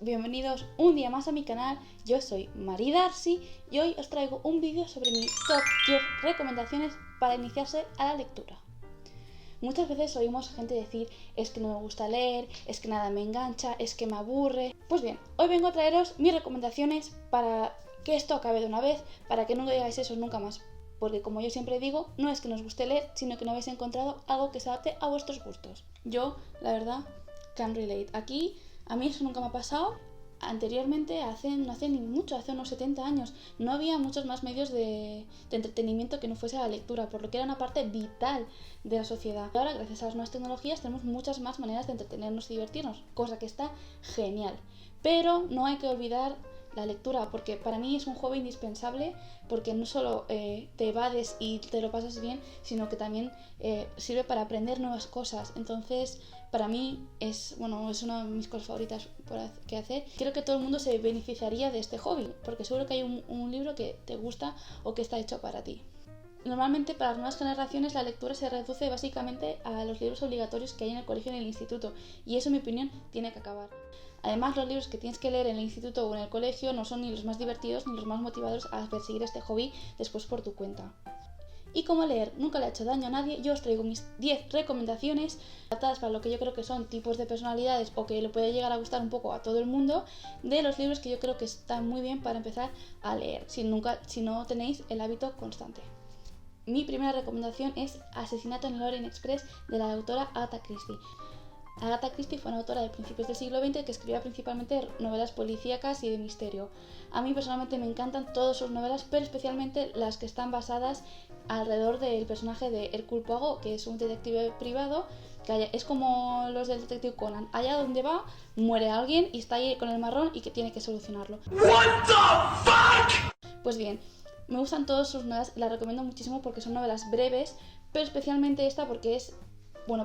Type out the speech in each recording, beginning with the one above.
bienvenidos un día más a mi canal. Yo soy Mari Darcy y hoy os traigo un vídeo sobre mi top 10 recomendaciones para iniciarse a la lectura. Muchas veces oímos a gente decir, es que no me gusta leer, es que nada me engancha, es que me aburre. Pues bien, hoy vengo a traeros mis recomendaciones para que esto acabe de una vez, para que no digáis eso nunca más. Porque como yo siempre digo, no es que nos guste leer, sino que no habéis encontrado algo que se adapte a vuestros gustos. Yo, la verdad, can relate. Aquí, a mí eso nunca me ha pasado. Anteriormente, no hace ni mucho, hace unos 70 años, no había muchos más medios de entretenimiento que no fuese la lectura, por lo que era una parte vital de la sociedad. Y ahora, gracias a las nuevas tecnologías, tenemos muchas más maneras de entretenernos y divertirnos, cosa que está genial. Pero no hay que olvidar la lectura, porque para mí es un hobby indispensable, porque no solo te evades y te lo pasas bien, sino que también sirve para aprender nuevas cosas. Entonces, para mí es una de mis cosas favoritas que hacer. Creo que todo el mundo se beneficiaría de este hobby, porque seguro que hay un libro que te gusta o que está hecho para ti. Normalmente para las nuevas generaciones la lectura se reduce básicamente a los libros obligatorios que hay en el colegio y en el instituto, y eso en mi opinión tiene que acabar. Además, los libros que tienes que leer en el instituto o en el colegio no son ni los más divertidos ni los más motivadores a perseguir este hobby después por tu cuenta. Y como leer nunca le ha hecho daño a nadie, yo os traigo mis 10 recomendaciones adaptadas para lo que yo creo que son tipos de personalidades o que le puede llegar a gustar un poco a todo el mundo, de los libros que yo creo que están muy bien para empezar a leer, si no tenéis el hábito constante. Mi primera recomendación es Asesinato en el Orient Express, de la autora Agatha Christie. Agatha Christie fue una autora de principios del siglo XX que escribía principalmente novelas policíacas y de misterio. A mí personalmente me encantan todas sus novelas, pero especialmente las que están basadas alrededor del personaje de Hercule Poirot, que es un detective privado, que es como los del detective Conan. Allá donde va, muere alguien y está ahí con el marrón y que tiene que solucionarlo. What the fuck? Pues bien, me gustan todas sus novelas, las recomiendo muchísimo porque son novelas breves, pero especialmente esta porque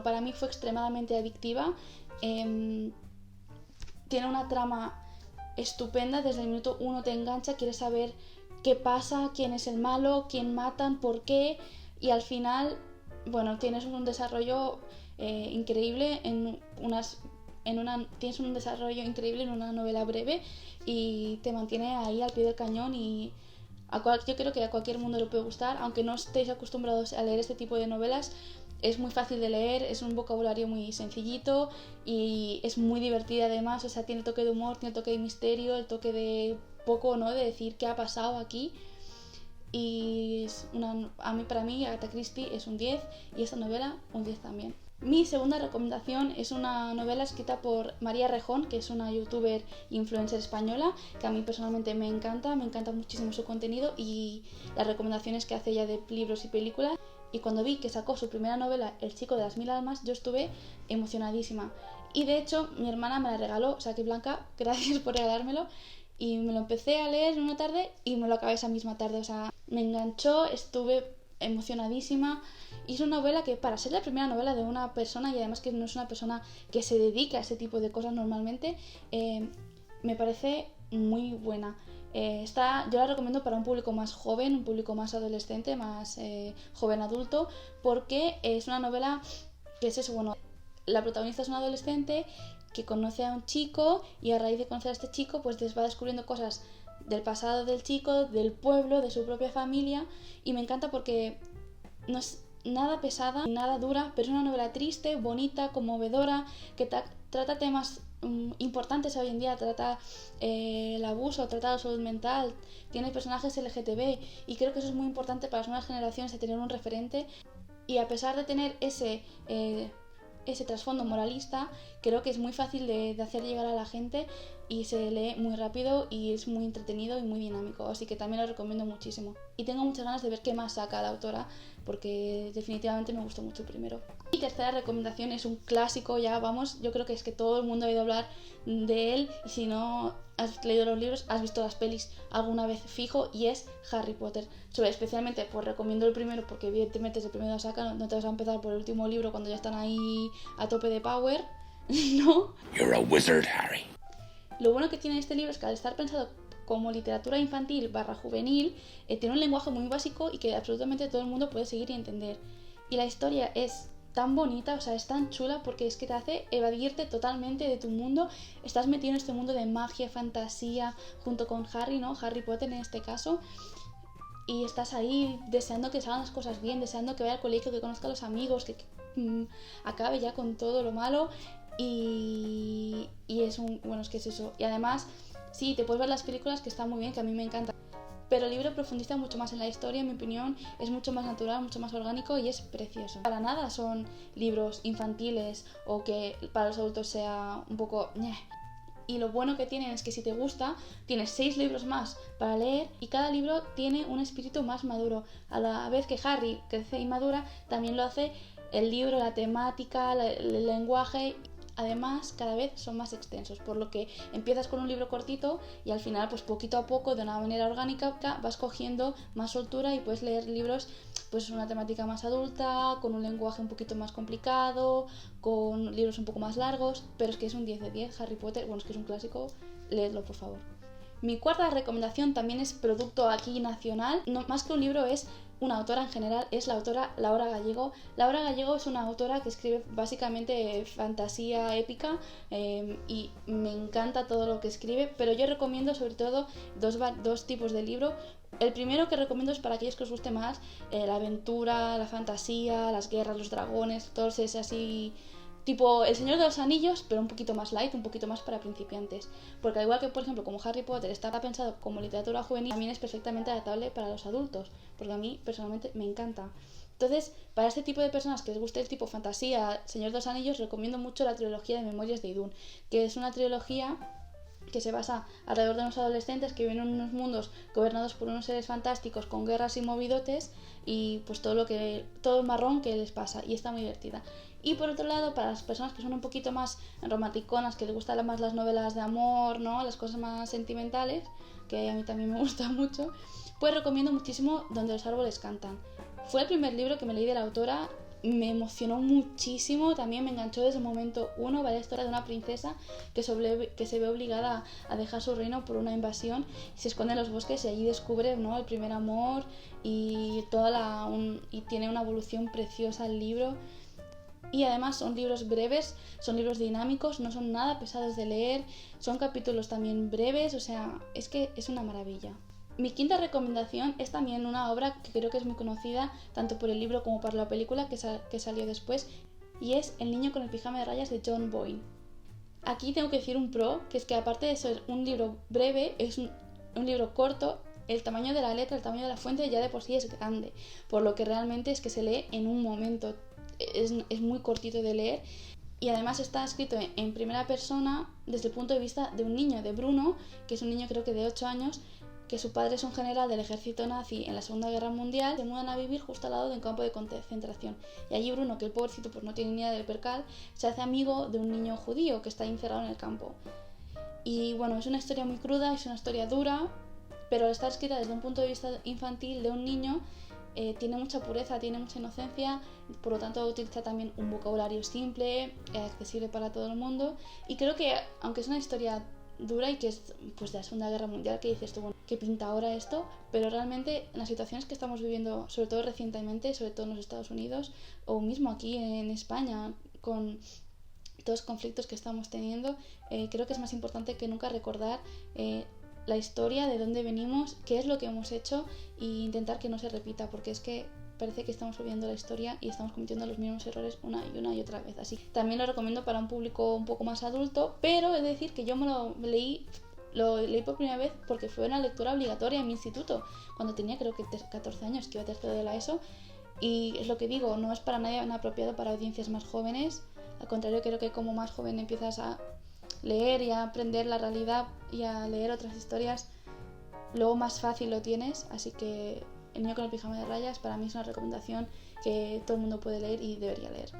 para mí fue extremadamente adictiva. Tiene una trama estupenda, desde el minuto 1 te engancha, quieres saber qué pasa, quién es el malo, quién matan, por qué, y al final, tienes un desarrollo increíble tienes un desarrollo increíble en una novela breve y te mantiene ahí al pie del cañón y yo creo que a cualquier mundo le puede gustar, aunque no estéis acostumbrados a leer este tipo de novelas. Es muy fácil de leer, es un vocabulario muy sencillito y es muy divertida además, tiene el toque de humor, tiene el toque de misterio, el toque de de decir qué ha pasado aquí. Y para mí Agatha Christie es un 10 y esta novela un 10 también. Mi segunda recomendación es una novela escrita por María Rejón, que es una youtuber influencer española, que a mí personalmente me encanta muchísimo su contenido y las recomendaciones que hace ella de libros y películas. Y cuando vi que sacó su primera novela, El chico de las mil almas, yo estuve emocionadísima. Y de hecho, mi hermana me la regaló, o sea que Blanca, gracias por regalármelo. Y me lo empecé a leer en una tarde y me lo acabé esa misma tarde. O sea, me enganchó, estuve emocionadísima. Y es una novela que, para ser la primera novela de una persona, y además que no es una persona que se dedica a ese tipo de cosas normalmente, me parece muy buena. Yo la recomiendo para un público más joven, un público más adolescente, más joven adulto, porque es una novela que es eso, la protagonista es una adolescente que conoce a un chico y a raíz de conocer a este chico pues va descubriendo cosas del pasado del chico, del pueblo, de su propia familia, y me encanta porque no es nada pesada, nada dura, pero es una novela triste, bonita, conmovedora, que trata temas importantes hoy en día, trata el abuso, trata la salud mental, tiene personajes LGTB y creo que eso es muy importante para las nuevas generaciones, de tener un referente. Y a pesar de tener ese trasfondo moralista, creo que es muy fácil de hacer llegar a la gente y se lee muy rápido y es muy entretenido y muy dinámico, así que también lo recomiendo muchísimo. Y tengo muchas ganas de ver qué más saca la autora, porque definitivamente me gustó mucho el primero. Mi tercera recomendación es un clásico, yo creo que es que todo el mundo ha oído hablar de él, y si no has leído los libros, has visto las pelis alguna vez fijo, y es Harry Potter. Especialmente pues recomiendo el primero porque evidentemente es el primero que saca, no te vas a empezar por el último libro cuando ya están ahí a tope de power, ¿no? You're a wizard, Harry. Lo bueno que tiene este libro es que al estar pensado como literatura infantil / juvenil, tiene un lenguaje muy básico y que absolutamente todo el mundo puede seguir y entender. Y la historia es tan bonita, o sea, es tan chula porque es que te hace evadirte totalmente de tu mundo. Estás metido en este mundo de magia, fantasía, junto con Harry, ¿no? Harry Potter en este caso. Y estás ahí deseando que salgan las cosas bien, deseando que vaya al colegio, que conozca a los amigos, que acabe ya con todo lo malo. Y es bueno, es que es eso. Y además, sí, te puedes ver las películas, que están muy bien, que a mí me encanta. Pero el libro profundiza mucho más en la historia, en mi opinión, es mucho más natural, mucho más orgánico y es precioso. Para nada son libros infantiles o que para los adultos sea un poco... Y lo bueno que tienen es que si te gusta, tienes 6 libros más para leer y cada libro tiene un espíritu más maduro. A la vez que Harry crece y madura, también lo hace el libro, la temática, el lenguaje. Además, cada vez son más extensos, por lo que empiezas con un libro cortito y al final, pues poquito a poco, de una manera orgánica, vas cogiendo más soltura y puedes leer libros pues una temática más adulta, con un lenguaje un poquito más complicado, con libros un poco más largos, pero es que es un 10 de 10, Harry Potter, bueno, es que es un clásico, leedlo por favor. Mi cuarta recomendación también es producto aquí nacional, no, más que un libro es una autora en general, es la autora Laura Gallego. Laura Gallego es una autora que escribe básicamente fantasía épica y me encanta todo lo que escribe, pero yo recomiendo sobre todo dos tipos de libro. El primero que recomiendo es para aquellos que os guste más la aventura, la fantasía, las guerras, los dragones, todo ese así... Tipo El Señor de los Anillos, pero un poquito más light, un poquito más para principiantes. Porque al igual que, por ejemplo, como Harry Potter está pensado como literatura juvenil, también es perfectamente adaptable para los adultos. Porque a mí, personalmente, me encanta. Entonces, para este tipo de personas que les guste el tipo fantasía, Señor de los Anillos, recomiendo mucho la trilogía de Memorias de Idún, que es una trilogía que se basa alrededor de unos adolescentes que viven en unos mundos gobernados por unos seres fantásticos con guerras y movidotes y pues todo el marrón que les pasa, y está muy divertida. Y por otro lado, para las personas que son un poquito más romanticonas, que les gustan más las novelas de amor, ¿no? Las cosas más sentimentales, que a mí también me gusta mucho, pues recomiendo muchísimo Donde los árboles cantan. Fue el primer libro que me leí de la autora, me emocionó muchísimo, también me enganchó desde el momento uno. Va la historia de una princesa que se ve obligada a dejar su reino por una invasión y se esconde en los bosques y allí descubre, ¿no?, el primer amor y y tiene una evolución preciosa el libro. Y además son libros breves, son libros dinámicos, no son nada pesados de leer, son capítulos también breves, o sea, es que es una maravilla. Mi quinta recomendación es también una obra que creo que es muy conocida, tanto por el libro como por la película que salió después, y es El niño con el pijama de rayas de John Boyne. Aquí tengo que decir un pro, que es que aparte de ser un libro breve, es un libro corto. El tamaño de la letra, el tamaño de la fuente ya de por sí es grande, por lo que realmente es que se lee en un momento, es muy cortito de leer. Y además está escrito en primera persona desde el punto de vista de un niño, de Bruno, que es un niño creo que de 8 años, que su padre es un general del ejército nazi en la Segunda Guerra Mundial. Se mudan a vivir justo al lado de un campo de concentración. Y allí Bruno, que el pobrecito pues no tiene ni idea del percal, se hace amigo de un niño judío que está encerrado en el campo. Y bueno, es una historia muy cruda, es una historia dura, pero está escrita desde un punto de vista infantil de un niño. Tiene mucha pureza, tiene mucha inocencia, por lo tanto utiliza también un vocabulario simple, accesible para todo el mundo. Y creo que, aunque es una historia dura y que es pues de la Segunda Guerra Mundial, que dices tú, bueno, ¿qué pinta ahora esto? Pero realmente en las situaciones que estamos viviendo, sobre todo recientemente, sobre todo en los Estados Unidos o mismo aquí en España, con todos los conflictos que estamos teniendo, creo que es más importante que nunca recordar la historia, de dónde venimos, qué es lo que hemos hecho e intentar que no se repita, porque es que parece que estamos olvidando la historia y estamos cometiendo los mismos errores una y otra vez. Así también lo recomiendo para un público un poco más adulto, pero es decir que yo lo leí por primera vez porque fue una lectura obligatoria en mi instituto, cuando tenía creo que 14 años, que iba a tercero de la ESO, y es lo que digo, no es para nadie apropiado para audiencias más jóvenes. Al contrario, creo que como más joven empiezas a leer y a aprender la realidad y a leer otras historias, luego más fácil lo tienes. Así que El niño con el pijama de rayas para mí es una recomendación que todo el mundo puede leer y debería leer.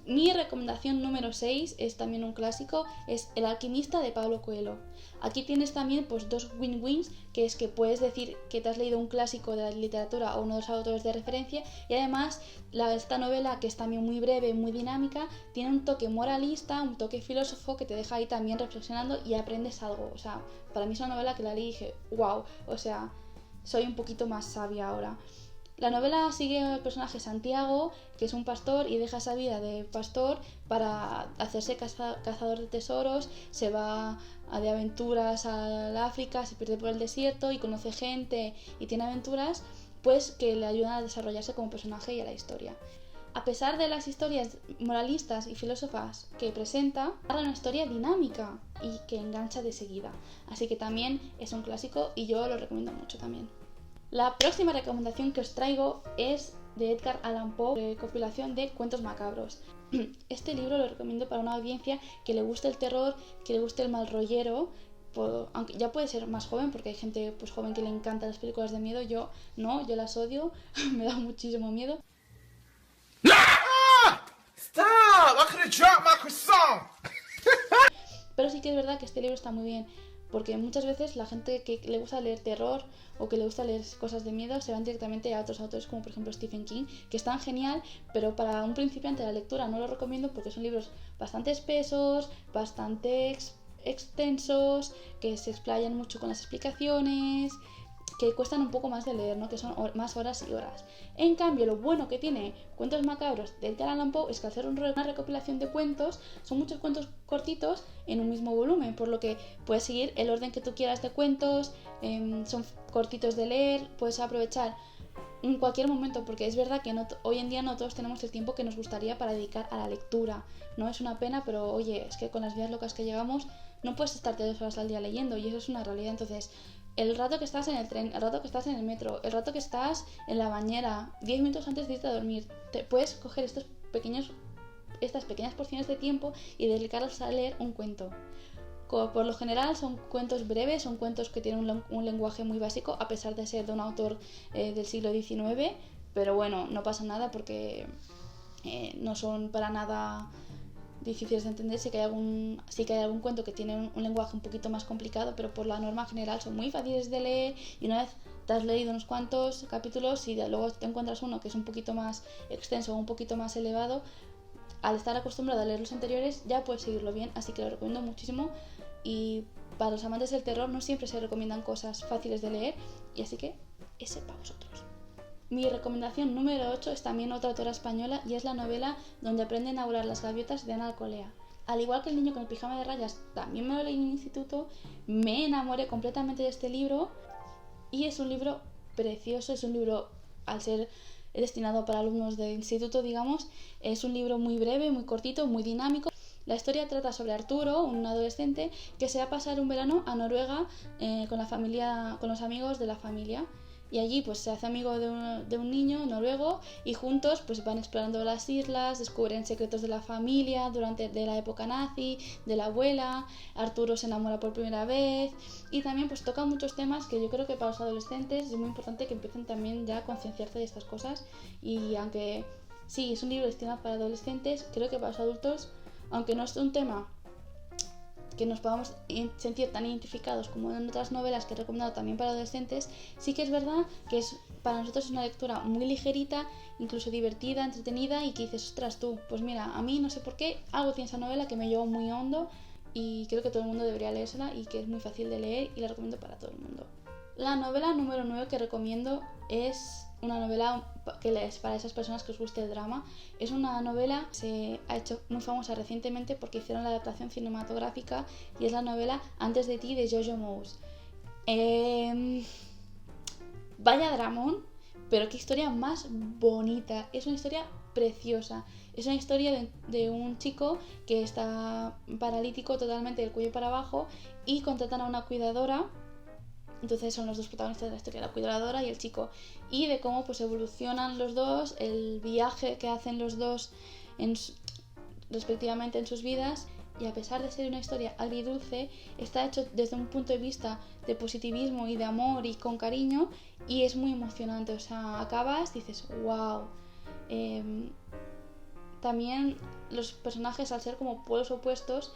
Mi recomendación número 6 es también un clásico, es El alquimista de Paulo Coelho. Aquí tienes también pues dos win-wins, que es que puedes decir que te has leído un clásico de la literatura o uno de los autores de referencia, y además esta novela, que es también muy breve, muy dinámica, tiene un toque moralista, un toque filósofo que te deja ahí también reflexionando y aprendes algo. O sea, para mí es una novela que la leí y dije, wow, o sea, soy un poquito más sabia ahora. La novela sigue al personaje Santiago, que es un pastor y deja esa vida de pastor para hacerse cazador de tesoros, se va de aventuras al África, se pierde por el desierto y conoce gente y tiene aventuras pues que le ayudan a desarrollarse como personaje y a la historia. A pesar de las historias moralistas y filósofas que presenta, narra una historia dinámica y que engancha de seguida. Así que también es un clásico y yo lo recomiendo mucho también. La próxima recomendación que os traigo es de Edgar Allan Poe, recopilación de cuentos macabros. Este libro lo recomiendo para una audiencia que le guste el terror, que le guste el mal rollero, aunque ya puede ser más joven porque hay gente pues joven que le encantan las películas de miedo. Yo no, yo las odio, me da muchísimo miedo. Stop! I could have dropped my croissant. Pero sí que es verdad que este libro está muy bien, porque muchas veces la gente que le gusta leer terror o que le gusta leer cosas de miedo se van directamente a otros autores como por ejemplo Stephen King, que están genial, pero para un principiante de la lectura no lo recomiendo porque son libros bastante espesos, bastante extensos, que se explayan mucho con las explicaciones, que cuestan un poco más de leer, ¿no? Que son más horas y horas. En cambio, lo bueno que tiene Cuentos Macabros de Edgar Allan Poe es que al hacer una recopilación de cuentos, son muchos cuentos cortitos en un mismo volumen, por lo que puedes seguir el orden que tú quieras de cuentos, son cortitos de leer, puedes aprovechar en cualquier momento, porque es verdad que hoy en día no todos tenemos el tiempo que nos gustaría para dedicar a la lectura, no es una pena, pero oye, es que con las vidas locas que llevamos no puedes estarte 2 horas al día leyendo y eso es una realidad. Entonces el rato que estás en el tren, el rato que estás en el metro, el rato que estás en la bañera, 10 minutos antes de irte a dormir, te puedes coger estas pequeñas porciones de tiempo y dedicarlas a leer un cuento. Por lo general son cuentos breves, son cuentos que tienen un lenguaje muy básico, a pesar de ser de un autor del siglo XIX, pero bueno, no pasa nada porque no son para nada difíciles de entender. Sí que hay algún cuento que tiene un lenguaje un poquito más complicado, pero por la norma general son muy fáciles de leer y una vez te has leído unos cuantos capítulos y luego te encuentras uno que es un poquito más extenso o un poquito más elevado, al estar acostumbrado a leer los anteriores ya puedes seguirlo bien, así que lo recomiendo muchísimo. Y para los amantes del terror no siempre se recomiendan cosas fáciles de leer, y así que ese para vosotros. Mi recomendación número 8 es también otra autora española y es la novela Donde aprenden a volar las gaviotas de Ana Alcolea. Al igual que El niño con el pijama de rayas, también me lo leí en el instituto, me enamoré completamente de este libro y es un libro precioso, es un libro, al ser destinado para alumnos de instituto, digamos, es un libro muy breve, muy cortito, muy dinámico. La historia trata sobre Arturo, un adolescente que se va a pasar un verano a Noruega con los amigos de la familia. Y allí pues se hace amigo de un niño noruego y juntos pues van explorando las islas, descubren secretos de la familia de la época nazi, de la abuela. Arturo se enamora por primera vez y también pues toca muchos temas que yo creo que para los adolescentes es muy importante que empiecen también ya a concienciarse de estas cosas. Y aunque sí, es un libro destinado para adolescentes, creo que para los adultos, aunque no es un tema que nos podamos sentir tan identificados como en otras novelas que he recomendado también para adolescentes, sí que es verdad que para nosotros es una lectura muy ligerita, incluso divertida, entretenida y que dices, ostras tú, pues mira, a mí no sé por qué, algo tiene esa novela que me llevó muy hondo y creo que todo el mundo debería leérsela y que es muy fácil de leer y la recomiendo para todo el mundo. La novela número 9 que recomiendo es una novela que es para esas personas que os guste el drama. Es una novela que se ha hecho muy famosa recientemente porque hicieron la adaptación cinematográfica y es la novela Antes de ti de Jojo Moyes. Vaya dramón, pero qué historia más bonita. Es una historia preciosa. Es una historia de un chico que está paralítico totalmente del cuello para abajo y contratan a una cuidadora. Entonces son los dos protagonistas de la historia, la cuidadora y el chico, y de cómo pues evolucionan los dos, el viaje que hacen los dos respectivamente en sus vidas. Y a pesar de ser una historia agridulce, está hecho desde un punto de vista de positivismo y de amor y con cariño, y es muy emocionante. O sea, acabas, dices, wow. También los personajes, al ser como polos opuestos,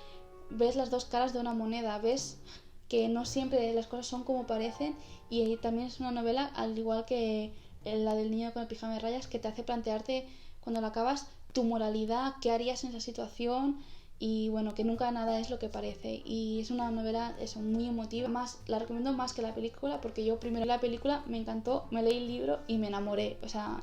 ves las dos caras de una moneda, ves que no siempre las cosas son como parecen, y también es una novela, al igual que la del niño con el pijama de rayas, que te hace plantearte cuando la acabas tu moralidad, qué harías en esa situación, y bueno, que nunca nada es lo que parece, y es una novela muy emotiva, la recomiendo más que la película, porque yo primero la película me encantó, me leí el libro y me enamoré, o sea,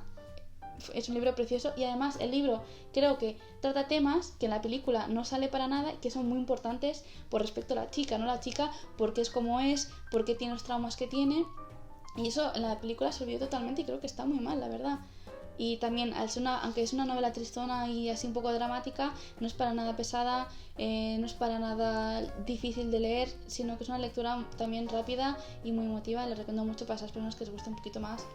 es un libro precioso, y además el libro creo que trata temas que en la película no sale para nada, que son muy importantes por respecto a la chica, ¿no? La chica, por qué es como es, por qué tiene los traumas que tiene, y eso en la película se olvidó totalmente y creo que está muy mal, la verdad. Y también, aunque es una novela tristona y así un poco dramática, no es para nada pesada, no es para nada difícil de leer, sino que es una lectura también rápida y muy emotiva. Le recomiendo mucho para esas personas que les guste un poquito más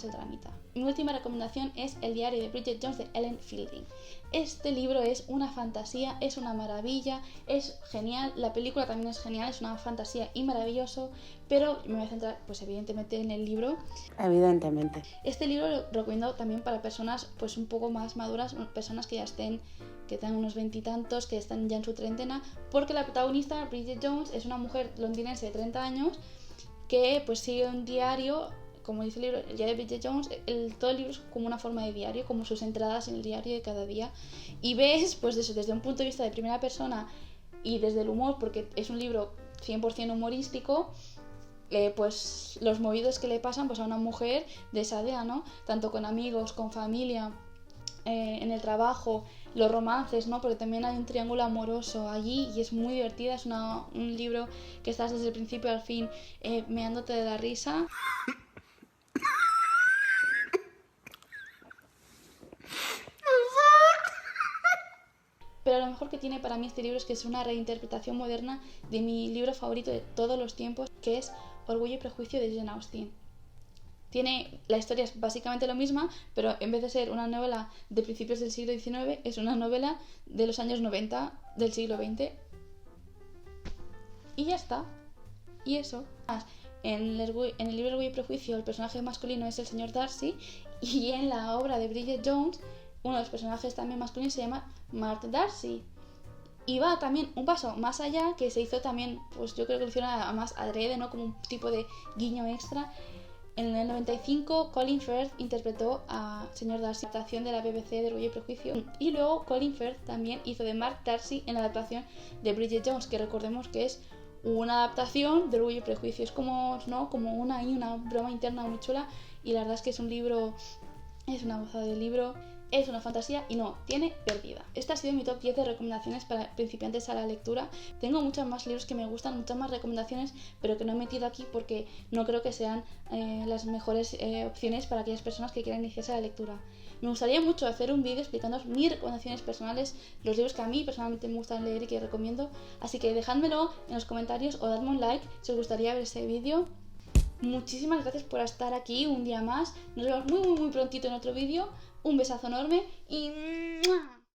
el dramita. Mi última recomendación es El diario de Bridget Jones de Ellen Fielding. Este libro es una fantasía, es una maravilla, es genial, la película también es genial, es una fantasía y maravilloso, pero me voy a centrar pues evidentemente en el libro. Evidentemente. Este libro lo recomiendo también para personas pues un poco más maduras, personas que tengan unos 20 y tantos, que están ya en su treintena, porque la protagonista, Bridget Jones, es una mujer londinense de 30 años que pues sigue un diario. Como dice el libro, el diario de Bridget Jones, todo el libro es como una forma de diario, como sus entradas en el diario de cada día. Y ves, pues eso, desde un punto de vista de primera persona y desde el humor, porque es un libro 100% humorístico, pues los movidos que le pasan pues a una mujer de esa edad, ¿no? Tanto con amigos, con familia, en el trabajo, los romances, ¿no? Porque también hay un triángulo amoroso allí y es muy divertida, es un libro que estás desde el principio al fin meándote de la risa. Pero lo mejor que tiene para mí este libro es que es una reinterpretación moderna de mi libro favorito de todos los tiempos, que es Orgullo y Prejuicio de Jane Austen. La historia es básicamente lo misma, pero en vez de ser una novela de principios del siglo XIX, es una novela de los años 90 del siglo XX. Y ya está. Y eso. En el libro Orgullo y Prejuicio el personaje masculino es el señor Darcy, y en la obra de Bridget Jones uno de los personajes también masculinos se llama Mark Darcy. Y va también un paso más allá, que se hizo también, pues yo creo que lo hicieron más adrede, ¿no? Como un tipo de guiño extra. En el 95 Colin Firth interpretó a señor Darcy en la adaptación de la BBC de Orgullo y Prejuicio. Y luego Colin Firth también hizo de Mark Darcy en la adaptación de Bridget Jones, que recordemos que es una adaptación de Orgullo y Prejuicio. Es como, ¿no? Como una broma interna muy chula. Y la verdad es que es un libro, es una gozada de libro. Es una fantasía y no tiene pérdida. Esta ha sido mi top 10 de recomendaciones para principiantes a la lectura. Tengo muchos más libros que me gustan, muchas más recomendaciones, pero que no he metido aquí porque no creo que sean las mejores opciones para aquellas personas que quieran iniciarse a la lectura. Me gustaría mucho hacer un vídeo explicándoos mis recomendaciones personales, los libros que a mí personalmente me gustan leer y que recomiendo. Así que dejádmelo en los comentarios o dadme un like si os gustaría ver ese vídeo. Muchísimas gracias por estar aquí un día más. Nos vemos muy prontito en otro vídeo. Un besazo enorme y ¡mua!